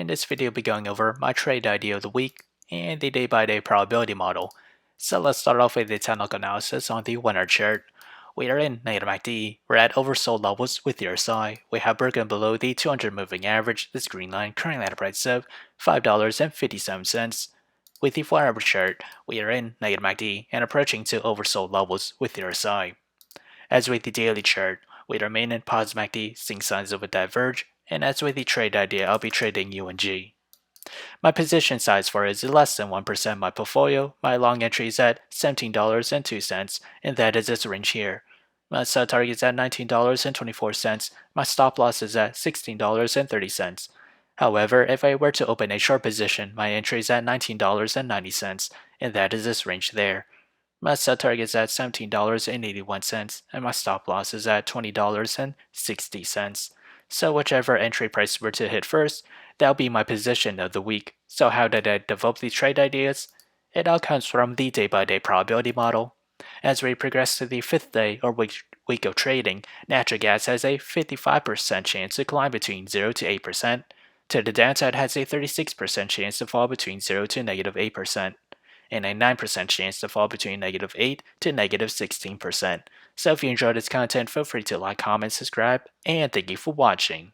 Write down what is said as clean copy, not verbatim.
In this video, I'll be going over my trade idea of the week and the day-by-day probability model. So let's start off with the technical analysis on the winner chart. We are in negative MACD. We're at oversold levels with the RSI. We have broken below the 200 moving average, this green line, currently at a price of $5.57. With the 4-hour chart, we are in negative MACD and approaching to oversold levels with the RSI. As with the daily chart, we remain in positive MACD, seeing signs of a diverge, and as with the trade idea, I'll be trading UNG. My position size for it is less than 1% of my portfolio. My long entry is at $17.02, and that is its range here. My sell target is at $19.24. My stop loss is at $16.30. However, if I were to open a short position, my entry is at $19.90, and that is its range there. My sell target is at $17.81, and my stop loss is at $20.60. So whichever entry price were to hit first, that'll be my position of the week. So how did I develop these trade ideas? It all comes from the day-by-day probability model. As we progress to the 5th day or week of trading, natural gas has a 55% chance to climb between 0 to 8%. To the downside has a 36% chance to fall between 0 to negative 8%. And a 9% chance to fall between negative 8 to negative 16%. So if you enjoyed this content, feel free to like, comment, subscribe, and thank you for watching.